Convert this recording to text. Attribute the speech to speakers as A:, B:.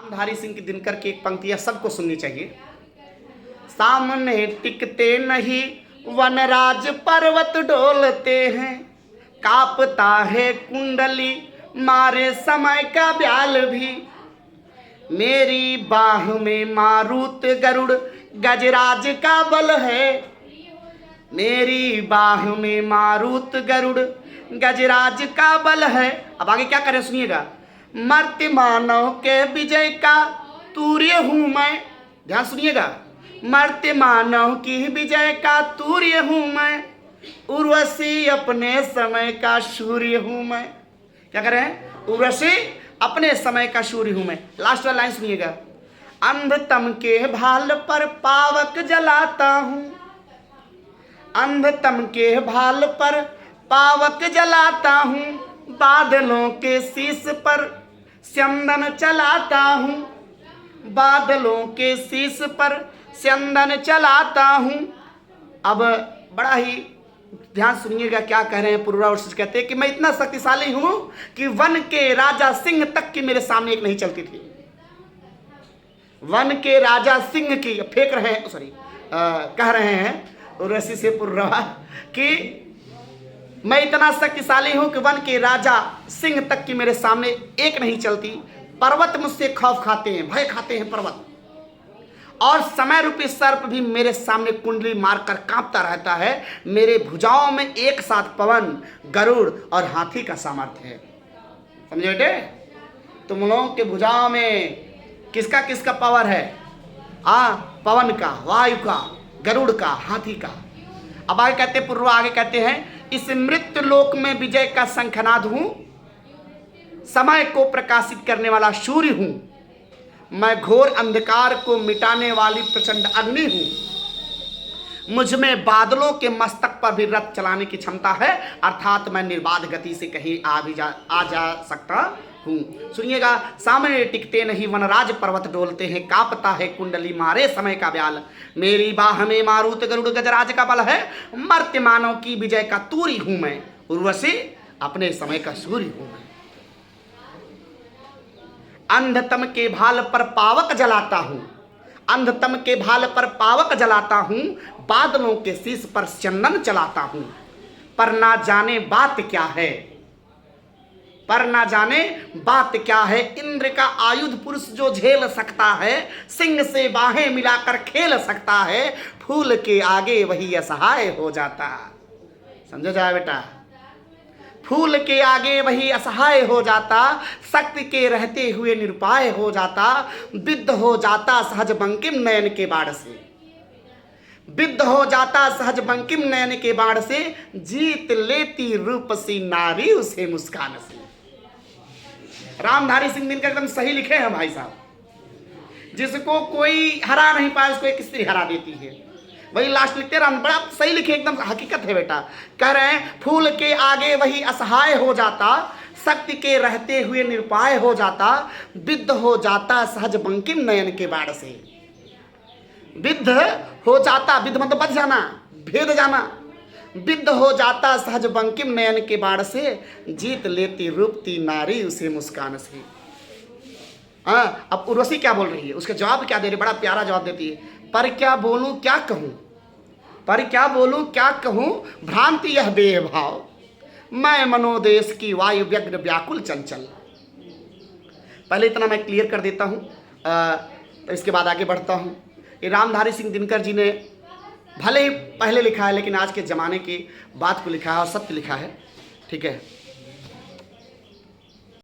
A: रामधारी सिंह की दिनकर की एक पंक्तियां सबको सुननी चाहिए। सामने टिकते नहीं वनराज पर्वत डोलते हैं, कांपता है कुंडली मारे समय का ब्याल भी। मेरी बाह में मारुत गरुड़ गजराज का बल है, मेरी बाह में मारुत गरुड़ गजराज का बल है। अब आगे क्या करें सुनिएगा। मर्त्य मानव के विजय का तूर्य हूं मैं, ध्यान सुनिएगा। मर्त्य मानव की विजय का तूर्य हूं मैं, उर्वशी अपने समय का सूर्य हूं मैं। क्या कर रहे हैं? उर्वशी अपने समय का सूर्य हूं मैं। लास्ट वाला लाइन सुनिएगा। अंधतम के भाल पर पावक जलाता हूं, अंधतम के भाल पर पावक जलाता हूं, बादलों के शीश पर स्यंदन चलाता हूं, बादलों के शीश पर स्यंदन चलाता हूं। अब बड़ा ही ध्यान सुनिएगा क्या कह रहे हैं। पुरुषार्थ कहते हैं कि मैं इतना शक्तिशाली हूं कि वन के राजा सिंह तक की मेरे सामने एक नहीं चलती थी। वन के राजा सिंह की फेंक रहे हैं, सॉरी कह रहे हैं ऋषि से पुरवा कि मैं इतना शक्तिशाली हूं कि वन के राजा सिंह तक की मेरे सामने एक नहीं चलती। पर्वत मुझसे खौफ खाते हैं, भय खाते हैं पर्वत, और समय रूपी सर्प भी मेरे सामने कुंडली मारकर कांपता रहता है। मेरे भुजाओं में एक साथ पवन, गरुड़ और हाथी का सामर्थ्य है। समझे बेटे? तुम लोगों के भुजाओं में किसका किसका पावर है? पवन का, वायु का, गरुड़ का, हाथी का। अब आगे कहते पूर्व आगे कहते हैं इस मृत्यु लोक में विजय का शंखनाद हूं, समय को प्रकाशित करने वाला सूर्य हूं, मैं घोर अंधकार को मिटाने वाली प्रचंड अग्नि हूं, मुझ में बादलों के मस्तक पर भी रथ चलाने की क्षमता है, अर्थात मैं निर्बाध गति से कहीं आ जा सकता हूं। सुनिएगा। सामने टिकते नहीं वनराज पर्वत डोलते हैं, कांपता है कुंडली मारे समय का ब्याल, मेरी बाह में मारुत गरुड़ गजराज का बल है, मर्त्य मानव की विजय का तूरी हूं मैं, उर्वशी अपने समय का सूर्य हूं मैं। अंधतम के भाल पर पावक जलाता हूं, अंधतम के भाल पर पावक जलाता हूं, बादलों के शीश पर चंदन चलाता हूं, पर ना जाने बात क्या है, पर ना जाने बात क्या है, इंद्र का आयुध पुरुष जो झेल सकता है, सिंह से बाहें मिलाकर खेल सकता है, फूल के आगे वही असहाय हो जाता। समझो जाए बेटा? फूल के आगे वही असहाय हो जाता, शक्ति के रहते हुए निरुपाय हो जाता, विद्ध हो जाता सहज बंकिम नयन के बाढ़ से, विद्ध हो जाता सहज बंकिम नयन के बाढ़ से, जीत लेती रूपसी नारी उसे मुस्कान से। रामधारी सिंह दिनकर एकदम सही लिखे हैं भाई साहब। जिसको कोई हरा नहीं पाया उसको एक स्त्री हरा देती है, वही लास्ट लिखते राम। बड़ा सही लिखे, एकदम हकीकत है बेटा। कह रहे हैं फूल के आगे वही असहाय हो जाता, शक्ति के रहते हुए निरुपाय हो जाता, विद्ध हो जाता सहज बंकिम नयन के बाढ़ से। विद्ध हो जाता, विद्ध मतलब बच जाना, भेद जाना, विद्ध हो जाता सहज बंकिम नयन के बाढ़ से, जीत लेती रूपती नारी उसे मुस्कान से। अब उर्वशी क्या बोल रही है, उसका जवाब क्या दे रही? बड़ा प्यारा जवाब देती है। पर क्या बोलूं क्या कहूं, पर क्या बोलूं क्या कहूं, भ्रांति यह बेभाव, मैं मनोदेश की वायु व्यग्र व्याकुल चंचल। पहले इतना मैं क्लियर कर देता हूं, तो इसके बाद आगे बढ़ता हूं। ये रामधारी सिंह दिनकर जी ने भले ही पहले लिखा है, लेकिन आज के ज़माने की बात को लिखा है और सत्य लिखा है। ठीक है।